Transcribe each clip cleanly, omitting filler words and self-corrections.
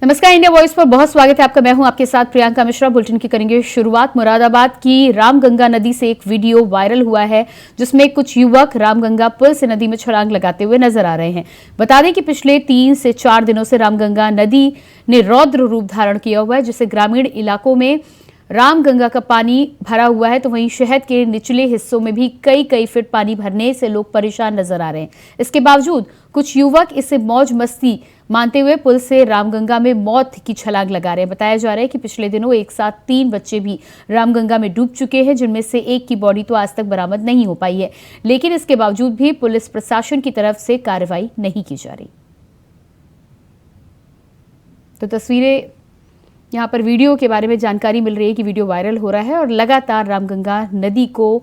नमस्कार, India voice पर बहुत स्वागत है आपका। मैं हूं आपके साथ प्रियंका मिश्रा। बुलेटिन की करेंगे शुरुआत। मुरादाबाद की रामगंगा नदी से एक वीडियो वायरल हुआ है जिसमें कुछ युवक रामगंगा पुल से नदी में छलांग लगाते हुए नजर आ रहे हैं। बता दें कि पिछले 3 से 4 दिनों से रामगंगा नदी ने रौद्र रूप धारण किया हुआ है, जिससे ग्रामीण इलाकों में रामगंगा का पानी भरा हुआ है, तो वहीं शहर के निचले हिस्सों में भी कई फीट पानी भरने से लोग परेशान नजर आ रहे हैं। इसके बावजूद कुछ युवक इसे मौज मस्ती मानते हुए पुल से रामगंगा में मौत की छलांग लगा रहे हैं। बताया जा रहा है कि पिछले दिनों एक साथ 3 बच्चे भी रामगंगा में डूब चुके हैं, जिनमें से एक की बॉडी तो आज तक बरामद नहीं हो पाई है, लेकिन इसके बावजूद भी पुलिस प्रशासन की तरफ से कार्रवाई नहीं की जा रही। तो तस्वीरें यहाँ पर वीडियो के बारे में जानकारी मिल रही है कि वीडियो वायरल हो रहा है और लगातार रामगंगा नदी को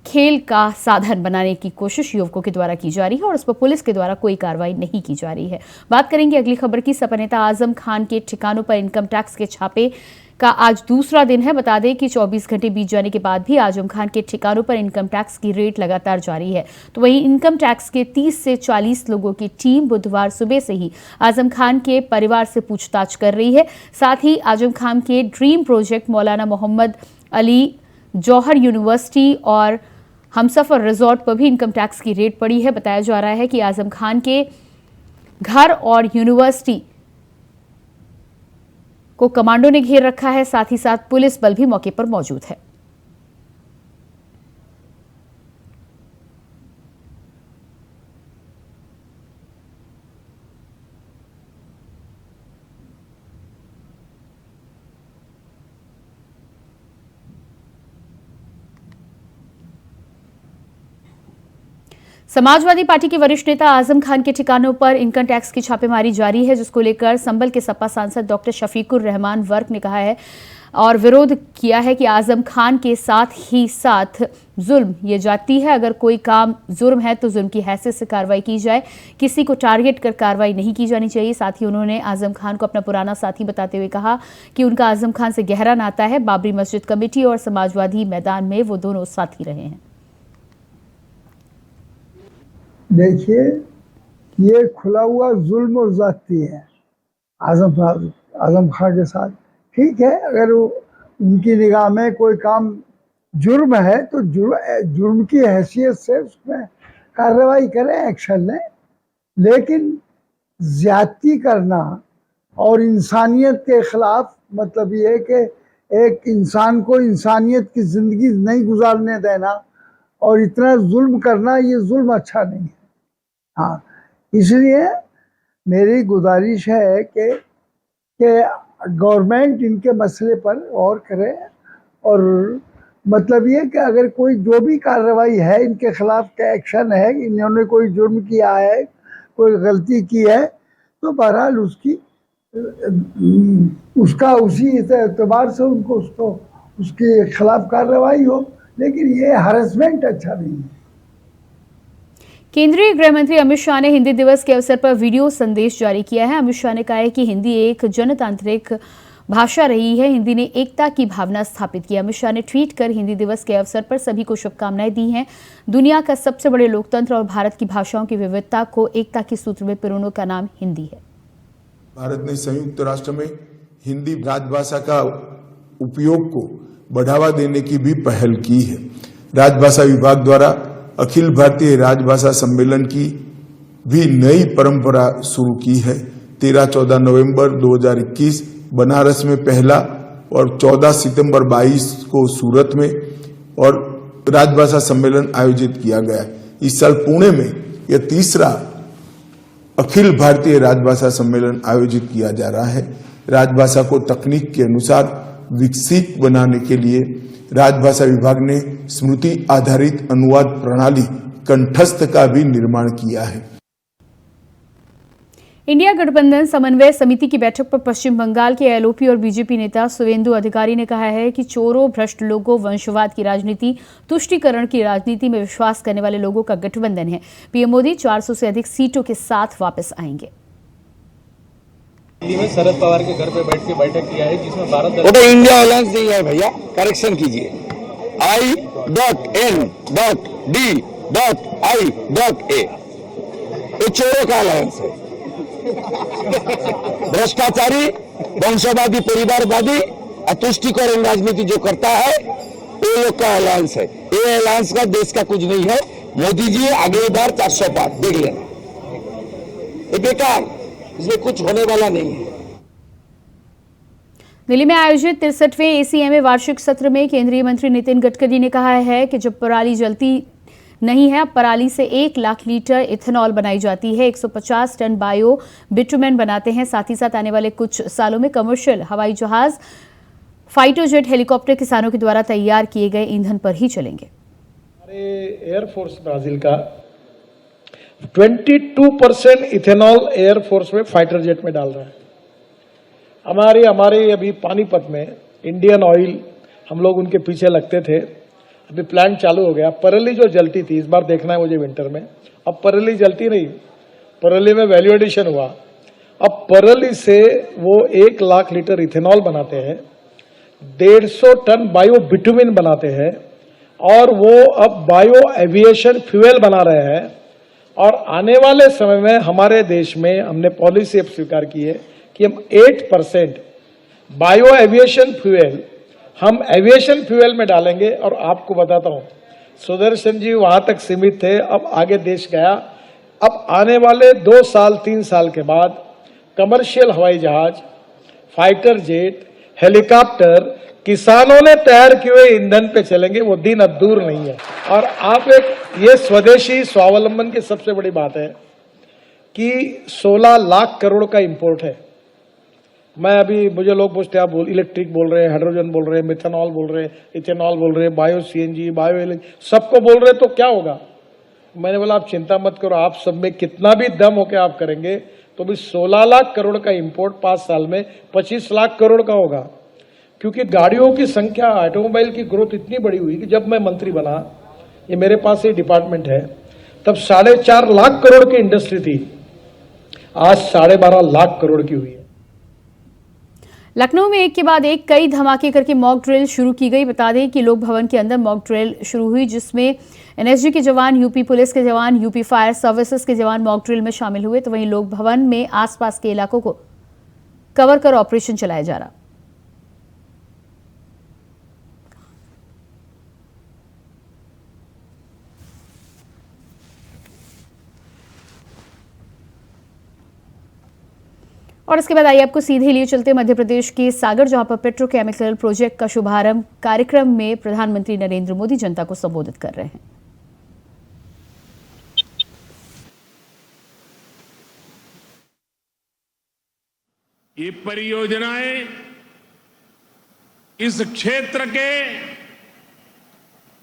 खेल का साधन बनाने की कोशिश युवकों के द्वारा की जा रही है और उस पर पुलिस के द्वारा कोई कार्रवाई नहीं की जा रही है। बात करेंगे अगली खबर की। सपा नेता आजम खान के ठिकानों पर इनकम टैक्स के छापे का आज दूसरा दिन है। बता दें कि 24 घंटे बीत जाने के बाद भी आजम खान के ठिकानों पर इनकम टैक्स की रेड लगातार जारी है। तो वहीं इनकम टैक्स के 30 से 40 लोगों की टीम बुधवार सुबह से ही आजम खान के परिवार से पूछताछ कर रही है। साथ ही आजम खान के ड्रीम प्रोजेक्ट मौलाना मोहम्मद अली जौहर यूनिवर्सिटी और हमसफर रिजॉर्ट पर भी इनकम टैक्स की रेड पड़ी है। बताया जा रहा है कि आजम खान के घर और यूनिवर्सिटी को कमांडो ने घेर रखा है, साथ ही साथ पुलिस बल भी मौके पर मौजूद है। समाजवादी पार्टी के वरिष्ठ नेता आजम खान के ठिकानों पर इनकम टैक्स की छापेमारी जारी है, जिसको लेकर संभल के सपा सांसद डॉक्टर शफीकुर रहमान वर्क ने कहा है और विरोध किया है कि आजम खान के साथ ही साथ जुल्म ये जाती है। अगर कोई काम जुर्म है तो जुर्म की हैसियत से कार्रवाई की जाए, किसी को टारगेट कर कार्रवाई नहीं की जानी चाहिए। साथ ही उन्होंने आजम खान को अपना पुराना साथी बताते हुए कहा कि उनका आजम खान से गहरा नाता है। बाबरी मस्जिद कमेटी और समाजवादी मैदान में वो दोनों साथी रहे हैं। देखिए, ये खुला हुआ जुल्म और जाती है आजम खान के साथ। ठीक है, अगर उनकी निगाह में कोई काम जुर्म है तो जुर्म की हैसियत से उसमें कार्रवाई करें, एक्शन लें, लेकिन ज्यादती करना और इंसानियत के खिलाफ, मतलब ये कि एक इंसान को इंसानियत की जिंदगी नहीं गुजारने देना और इतना जुल्म करना, ये जुल्म अच्छा नहीं है। हाँ, इसलिए मेरी गुजारिश है कि गवर्नमेंट इनके मसले पर गौर करे और मतलब ये कि अगर कोई जो भी कार्रवाई है इनके खिलाफ का एक्शन है, इन्होंने कोई जुर्म किया है, कोई गलती की है, तो बहरहाल उसका उसी एतबार से उसको उसके खिलाफ कार्रवाई हो, लेकिन ये हरेसमेंट अच्छा नहीं है। केंद्रीय गृह मंत्री अमित शाह ने हिंदी दिवस के अवसर पर वीडियो संदेश जारी किया है। अमित शाह ने कहा है कि हिंदी एक जनतांत्रिक भाषा रही है, हिंदी ने एकता की भावना स्थापित की। अमित शाह ने ट्वीट कर हिंदी दिवस के अवसर पर सभी को शुभकामनाएं दी हैं। दुनिया का सबसे बड़े लोकतंत्र और भारत की भाषाओं की विविधता को एकता के सूत्र में पिरोने का नाम हिंदी है। भारत ने संयुक्त राष्ट्र में हिंदी राजभाषा का उपयोग को बढ़ावा देने की भी पहल की है। राजभाषा विभाग द्वारा अखिल भारतीय राजभाषा सम्मेलन की भी नई परंपरा शुरू की है। 13-14 नवंबर 2021 बनारस में पहला और 14 सितंबर 22 को सूरत में और राजभाषा सम्मेलन आयोजित किया गया। इस साल पुणे में यह तीसरा अखिल भारतीय राजभाषा सम्मेलन आयोजित किया जा रहा है। राजभाषा को तकनीक के अनुसार विकसित बनाने के लिए राजभाषा विभाग ने स्मृति आधारित अनुवाद प्रणाली कंठस्थ का भी निर्माण किया है। इंडिया गठबंधन समन्वय समिति की बैठक पर पश्चिम बंगाल के एलओपी और बीजेपी नेता सुवेंदु अधिकारी ने कहा है कि चोरों, भ्रष्ट लोगों, वंशवाद की राजनीति, तुष्टीकरण की राजनीति में विश्वास करने वाले लोगों का गठबंधन है। पीएम मोदी 400 से अधिक सीटों के साथ वापस आएंगे। दिल्ली में शरद पवार के घर पे बैठ के बैठक किया है, जिसमें भारत वो तो इंडिया अलायंस नहीं है भैया, करेक्शन कीजिए। I.N.D.I.A ये चोरों का अलायंस है। भ्रष्टाचारी, वंशवादी, परिवारवादी, तुष्टिकरण राजनीति जो करता है ये लोग का अलायंस है। ये अलायंस का देश का कुछ नहीं है। मोदी जी अगली बार 400 पार देख लेना, ये बेकार, इसमें कुछ होने वाला नहीं है। दिल्ली में आयोजित 63वें एसीएमए वार्षिक सत्र में केंद्रीय मंत्री नितिन गडकरी ने कहा है कि जब पराली जलती नहीं है, अब पराली से 1 लाख लीटर इथेनॉल बनाई जाती है, 150 टन बायो बिटुमेन बनाते हैं। साथ ही साथ आने वाले कुछ सालों में कमर्शियल हवाई जहाज, फाइटर जेट, हेलीकॉप्टर किसानों के द्वारा तैयार किए गए ईंधन पर ही चलेंगे। हमारे एयरफोर्स ब्राजील का 22% इथेनॉल एयरफोर्स में फाइटर जेट में डाल रहा है। हमारे अभी पानीपत में इंडियन ऑयल, हम लोग उनके पीछे लगते थे, अभी प्लांट चालू हो गया। पराली जो जलती थी, इस बार देखना है मुझे विंटर में, अब पराली जलती नहीं, पराली में वैल्यू एडिशन हुआ। अब पराली से वो 1 लाख लीटर इथेनॉल बनाते हैं, 150 टन बायो बिटुमिन बनाते हैं, और वो अब बायो एविएशन फ्यूल बना रहे हैं। और आने वाले समय में हमारे देश में हमने पॉलिसी अब स्वीकार की है कि हम 8% बायो एविएशन फ्यूल हम एविएशन फ्यूल में डालेंगे। और आपको बताता हूं, सुदर्शन जी वहां तक सीमित थे, अब आगे देश गया। अब आने वाले 2 साल 3 साल के बाद कमर्शियल हवाई जहाज, फाइटर जेट, हेलीकॉप्टर किसानों ने तैयार किए हुए ईंधन पे चलेंगे। वो दिन अब दूर नहीं है। और आप ये स्वदेशी स्वावलंबन की सबसे बड़ी बात है कि 16 लाख करोड़ का इंपोर्ट है। मैं अभी, मुझे लोग पूछते हैं आप इलेक्ट्रिक बोल रहे हैं, हाइड्रोजन बोल रहे हैं, मिथेनॉल बोल रहे हैं, इथेनॉल बोल रहे हैं, बायो सीएनजी, बायो एलएनजी, सबको बोल रहे हैं, तो क्या होगा? मैंने बोला आप चिंता मत करो, आप सब में कितना भी दम होकर आप करेंगे तो भी 16 लाख करोड़ का इंपोर्ट 5 साल में 25 लाख करोड़ का होगा। क्योंकि गाड़ियों की संख्या, ऑटोमोबाइल की ग्रोथ इतनी बड़ी हुई कि जब मैं मंत्री बना, ये मेरे पास ही डिपार्टमेंट है, तब 4.5 लाख करोड़ की इंडस्ट्री थी, आज 12.5 लाख करोड़ की हुई है। लखनऊ में एक के बाद एक कई धमाके करके मॉक ड्रिल शुरू की गई। बता दें कि लोक भवन के अंदर मॉक ड्रिल शुरू हुई, जिसमें एनएसजी के जवान, यूपी पुलिस के जवान, यूपी फायर सर्विसेज के जवान मॉक ड्रिल में शामिल हुए। तो वहीं लोक भवन में आसपास के इलाकों को कवर कर ऑपरेशन चलाया जा रहा। और इसके बाद आइए आपको सीधे लिए चलते मध्य प्रदेश के सागर, जहां पर पेट्रोकेमिकल प्रोजेक्ट का शुभारंभ कार्यक्रम में प्रधानमंत्री नरेंद्र मोदी जनता को संबोधित कर रहे हैं। ये परियोजनाएं इस क्षेत्र के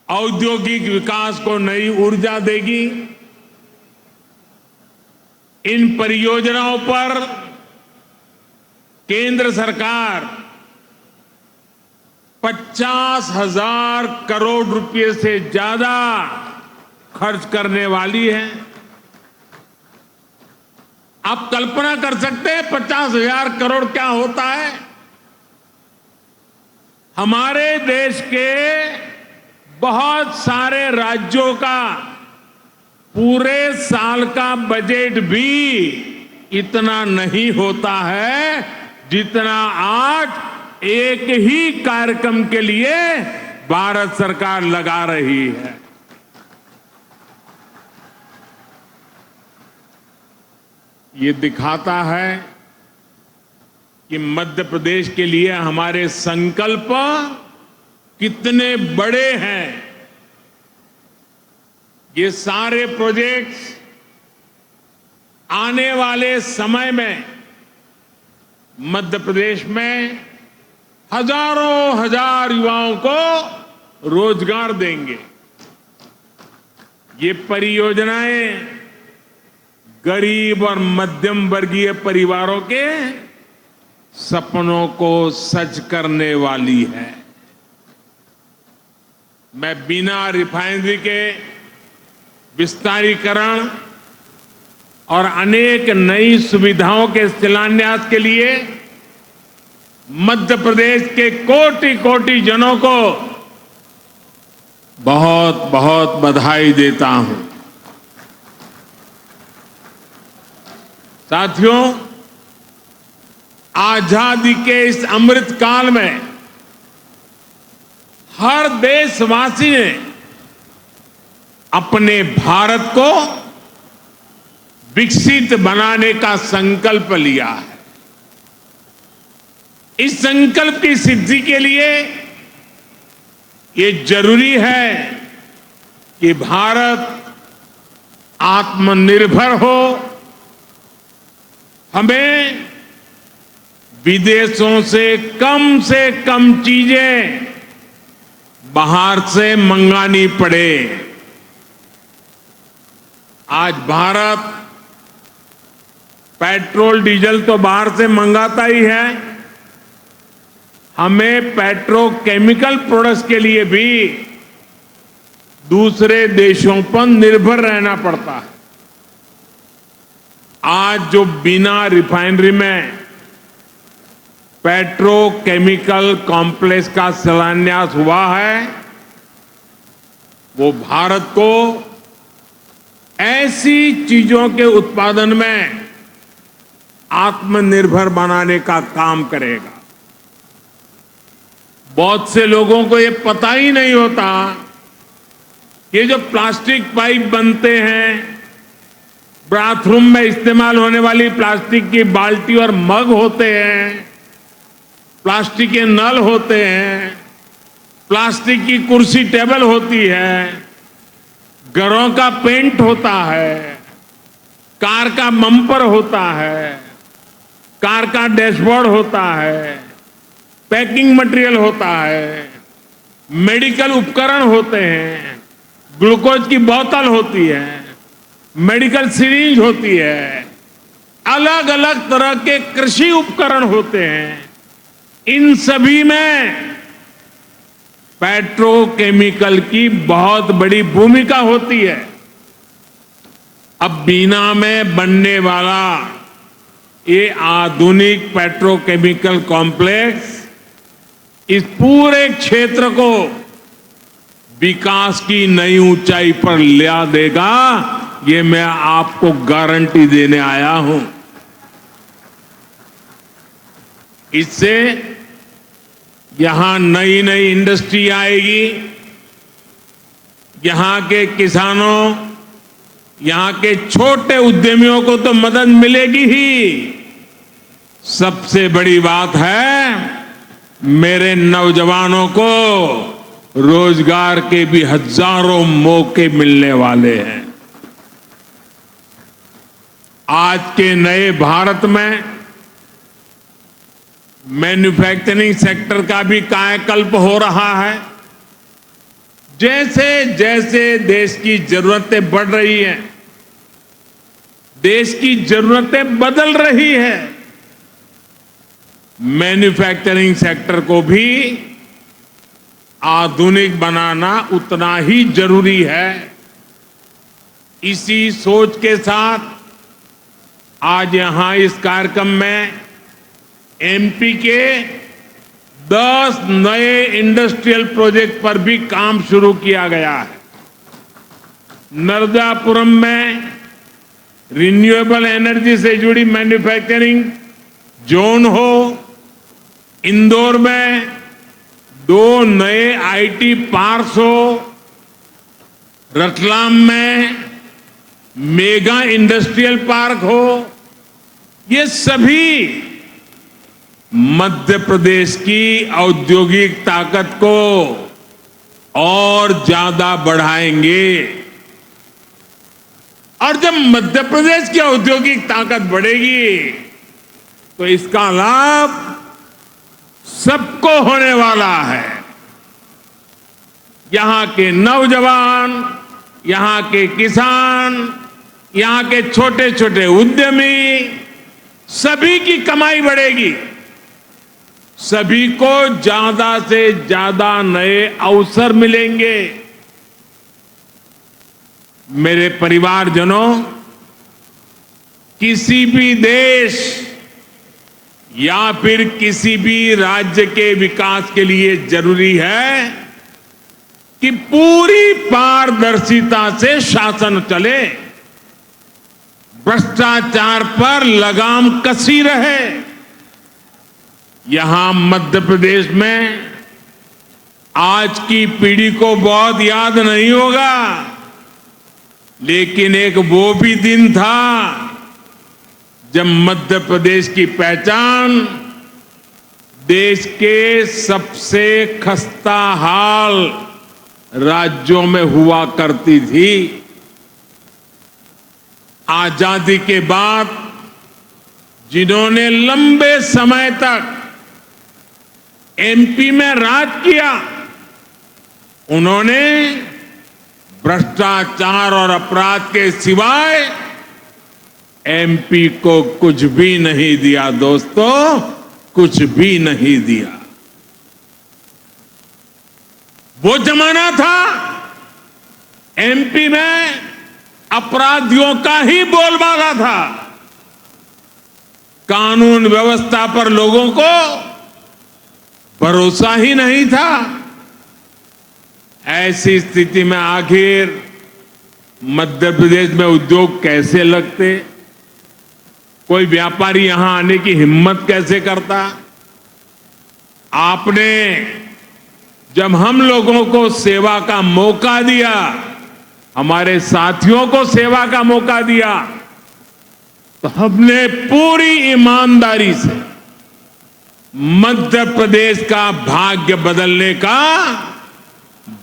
औद्योगिक विकास को नई ऊर्जा देगी। इन परियोजनाओं पर केंद्र सरकार 50,000 करोड़ रुपए से ज्यादा खर्च करने वाली है। आप कल्पना कर सकते हैं 50,000 करोड़ क्या होता है? हमारे देश के बहुत सारे राज्यों का पूरे साल का बजट भी इतना नहीं होता है जितना आज एक ही कार्यक्रम के लिए भारत सरकार लगा रही है। ये दिखाता है कि मध्य प्रदेश के लिए हमारे संकल्प कितने बड़े हैं। ये सारे प्रोजेक्ट्स आने वाले समय में मध्य प्रदेश में हजारों हजार युवाओं को रोजगार देंगे। ये परियोजनाएं गरीब और मध्यम वर्गीय परिवारों के सपनों को सच करने वाली है। मैं बिना रिफाइनरी के विस्तारीकरण और अनेक नई सुविधाओं के शिलान्यास के लिए मध्य प्रदेश के कोटि कोटि जनों को बहुत बहुत बधाई देता हूं। साथियों, आजादी के इस अमृत काल में हर देशवासी ने अपने भारत को विकसित बनाने का संकल्प लिया है। इस संकल्प की सिद्धि के लिए ये जरूरी है कि भारत आत्मनिर्भर हो। हमें विदेशों से कम चीजें बाहर से मंगानी पड़े। आज भारत पेट्रोल डीजल तो बाहर से मंगाता ही है, हमें पेट्रोकेमिकल प्रोडक्ट्स के लिए भी दूसरे देशों पर निर्भर रहना पड़ता है। आज जो बिना रिफाइनरी में पेट्रोकेमिकल कॉम्प्लेक्स का शिलान्यास हुआ है, वो भारत को ऐसी चीजों के उत्पादन में आत्मनिर्भर बनाने का काम करेगा। बहुत से लोगों को ये पता ही नहीं होता, ये जो प्लास्टिक पाइप बनते हैं, बाथरूम में इस्तेमाल होने वाली प्लास्टिक की बाल्टी और मग होते हैं, प्लास्टिक के नल होते हैं, प्लास्टिक की कुर्सी टेबल होती है, घरों का पेंट होता है, कार का बम्पर होता है, कार का डैशबोर्ड होता है, पैकिंग मटेरियल होता है, मेडिकल उपकरण होते हैं, ग्लूकोज की बोतल होती है, मेडिकल सिरिंज होती है, अलग अलग तरह के कृषि उपकरण होते हैं। इन सभी में पेट्रोकेमिकल की बहुत बड़ी भूमिका होती है। अब बीना में बनने वाला ये आधुनिक पेट्रोकेमिकल कॉम्प्लेक्स इस पूरे क्षेत्र को विकास की नई ऊंचाई पर ले देगा, ये मैं आपको गारंटी देने आया हूं। इससे यहां नई नई इंडस्ट्री आएगी, यहां के किसानों, यहां के छोटे उद्यमियों को तो मदद मिलेगी ही, सबसे बड़ी बात है मेरे नौजवानों को रोजगार के भी हजारों मौके मिलने वाले हैं। आज के नए भारत में मैन्युफैक्चरिंग सेक्टर का भी कायाकल्प हो रहा है। जैसे जैसे देश की जरूरतें बढ़ रही हैं, देश की जरूरतें बदल रही है, मैन्युफैक्चरिंग सेक्टर को भी आधुनिक बनाना उतना ही जरूरी है। इसी सोच के साथ आज यहां इस कार्यक्रम में एमपी के 10 नए इंडस्ट्रियल प्रोजेक्ट पर भी काम शुरू किया गया है। नर्मदापुरम में रिन्यूएबल एनर्जी से जुड़ी मैन्युफैक्चरिंग जोन हो, इंदौर में 2 नए आईटी पार्क्स हो, रतलाम में मेगा इंडस्ट्रियल पार्क हो, ये सभी मध्य प्रदेश की औद्योगिक ताकत को और ज्यादा बढ़ाएंगे। और जब मध्य प्रदेश की औद्योगिक ताकत बढ़ेगी तो इसका लाभ सबको होने वाला है। यहां के नौजवान, यहां के किसान, यहां के छोटे छोटे उद्यमी, सभी की कमाई बढ़ेगी, सभी को ज्यादा से ज्यादा नए अवसर मिलेंगे। मेरे परिवारजनों, किसी भी देश या फिर किसी भी राज्य के विकास के लिए जरूरी है कि पूरी पारदर्शिता से शासन चले, भ्रष्टाचार पर लगाम कसी रहे, यहां मध्य प्रदेश में आज की पीढ़ी को बहुत याद नहीं होगा, लेकिन एक वो भी दिन था जब मध्य प्रदेश की पहचान देश के सबसे खस्ता हाल राज्यों में हुआ करती थी। आजादी के बाद जिन्होंने लंबे समय तक एमपी में राज किया, उन्होंने भ्रष्टाचार और अपराध के सिवाय एमपी को कुछ भी नहीं दिया दोस्तों, कुछ भी नहीं दिया। वो जमाना था एमपी में अपराधियों का ही बोलबाला था। कानून व्यवस्था पर लोगों को भरोसा ही नहीं था। ऐसी स्थिति में आखिर मध्य प्रदेश में उद्योग कैसे लगते, कोई व्यापारी यहां आने की हिम्मत कैसे करता। आपने जब हम लोगों को सेवा का मौका दिया, हमारे साथियों को सेवा का मौका दिया, तो हमने पूरी ईमानदारी से मध्य प्रदेश का भाग्य बदलने का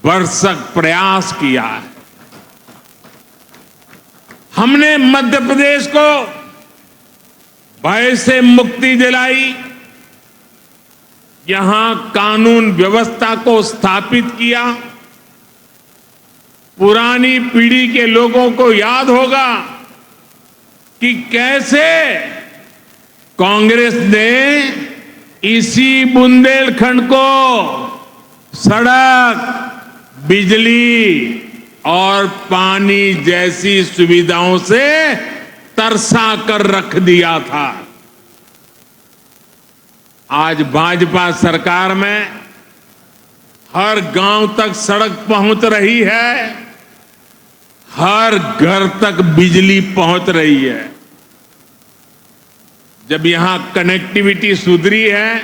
भरसक प्रयास किया है। हमने मध्य प्रदेश को भय से मुक्ति दिलाई, यहां कानून व्यवस्था को स्थापित किया। पुरानी पीढ़ी के लोगों को याद होगा कि कैसे कांग्रेस ने इसी बुंदेलखंड को सड़क, बिजली और पानी जैसी सुविधाओं से तरसा कर रख दिया था। आज भाजपा सरकार में हर गांव तक सड़क पहुंच रही है, हर घर तक बिजली पहुंच रही है। जब यहां कनेक्टिविटी सुधरी है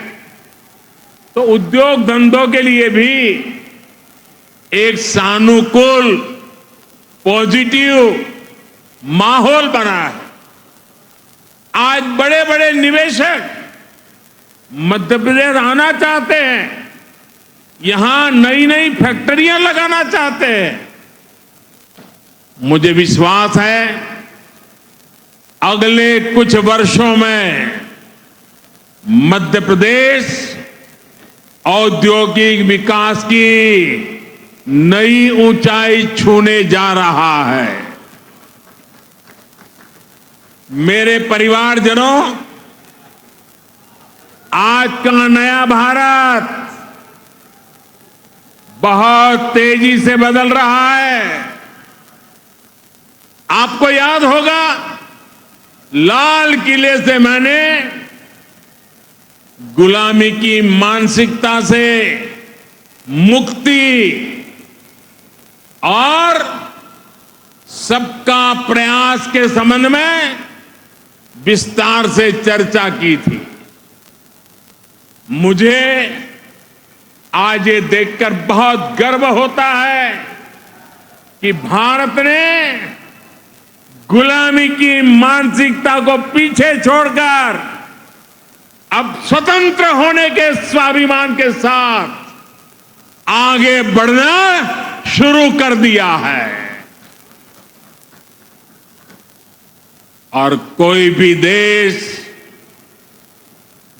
तो उद्योग धंधों के लिए भी एक सानुकूल, पॉजिटिव माहौल बना है। आज बड़े बड़े निवेशक मध्य प्रदेश आना चाहते हैं, यहां नई नई फैक्ट्रियां लगाना चाहते हैं। मुझे विश्वास है अगले कुछ वर्षों में मध्य प्रदेश औद्योगिक विकास की नई ऊंचाई छूने जा रहा है। मेरे परिवारजनों, आज का नया भारत बहुत तेजी से बदल रहा है। आपको याद होगा, लाल किले से मैंने गुलामी की मानसिकता से मुक्ति और सबका प्रयास के संबंध में विस्तार से चर्चा की थी। मुझे आज ये देखकर बहुत गर्व होता है कि भारत ने गुलामी की मानसिकता को पीछे छोड़कर अब स्वतंत्र होने के स्वाभिमान के साथ आगे बढ़ना शुरू कर दिया है। और कोई भी देश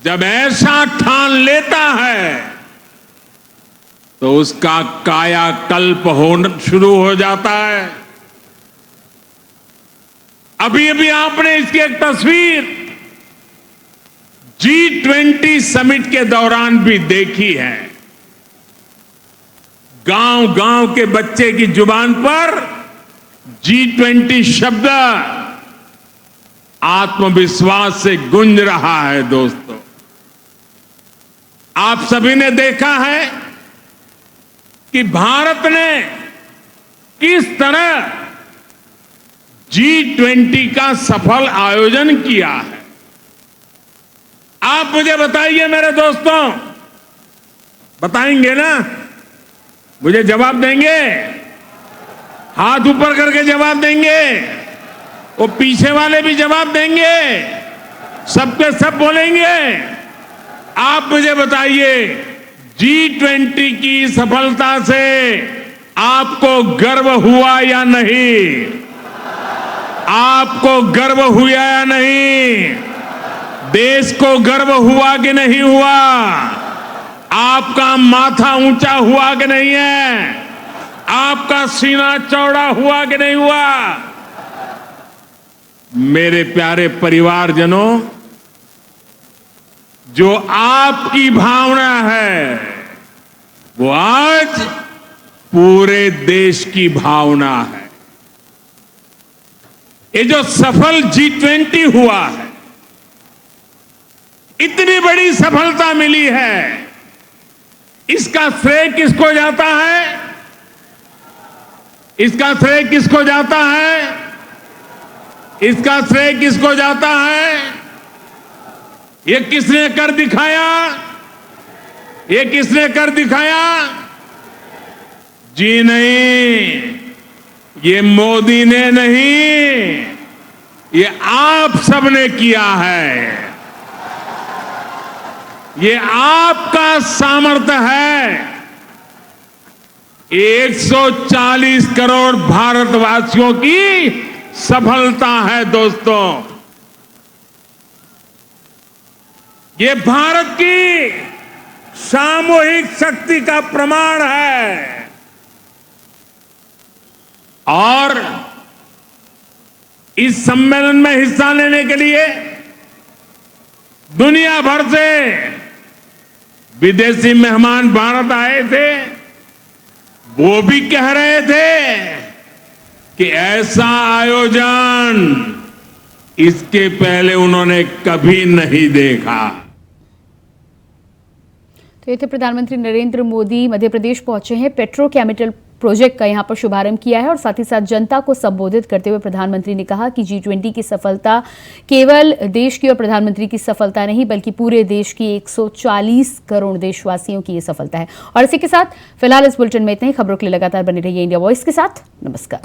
जब ऐसा ठान लेता है तो उसका कायाकल्प होना शुरू हो जाता है। अभी अभी आपने इसकी एक तस्वीर G20 समिट के दौरान भी देखी है। गांव गांव के बच्चे की जुबान पर G20 शब्द आत्मविश्वास से गूंज रहा है। दोस्तों, आप सभी ने देखा है कि भारत ने किस तरह G20 का सफल आयोजन किया है। आप मुझे बताइए मेरे दोस्तों, बताएंगे ना? मुझे जवाब देंगे? हाथ ऊपर करके जवाब देंगे? वो पीछे वाले भी जवाब देंगे? सबके सब बोलेंगे? आप मुझे बताइए, G20 की सफलता से आपको गर्व हुआ या नहीं? आपको गर्व हुआ या नहीं? देश को गर्व हुआ कि नहीं हुआ? आपका माथा ऊंचा हुआ कि नहीं है? आपका सीना चौड़ा हुआ कि नहीं हुआ? मेरे प्यारे परिवारजनों, जो आपकी भावना है वो आज पूरे देश की भावना है। ये जो सफल G20 हुआ है, इतनी बड़ी सफलता मिली है, इसका श्रेय किसको जाता है? इसका श्रेय किसको जाता है? इसका श्रेय किसको जाता है? ये किसने कर दिखाया? ये किसने कर दिखाया? जी नहीं, ये मोदी ने नहीं, ये आप सबने किया है। ये आपका सामर्थ्य है। 140 करोड़ भारतवासियों की सफलता है दोस्तों। ये भारत की सामूहिक शक्ति का प्रमाण है। और इस सम्मेलन में हिस्सा लेने के लिए दुनिया भर से विदेशी मेहमान भारत आए थे। वो भी कह रहे थे कि ऐसा आयोजन इसके पहले उन्होंने कभी नहीं देखा। तो ये थे प्रधानमंत्री नरेंद्र मोदी। मध्य प्रदेश पहुंचे हैं, पेट्रोकेमिकल प्रोजेक्ट का यहां पर शुभारंभ किया है और साथ ही साथ जनता को संबोधित करते हुए प्रधानमंत्री ने कहा कि G20 की सफलता केवल देश की और प्रधानमंत्री की सफलता नहीं, बल्कि पूरे देश की 140 करोड़ देशवासियों की ये सफलता है। और इसी के साथ फिलहाल इस बुलेटिन में इतना ही। खबरों के लिए लगातार बने रहिए इंडिया वॉइस के साथ। नमस्कार।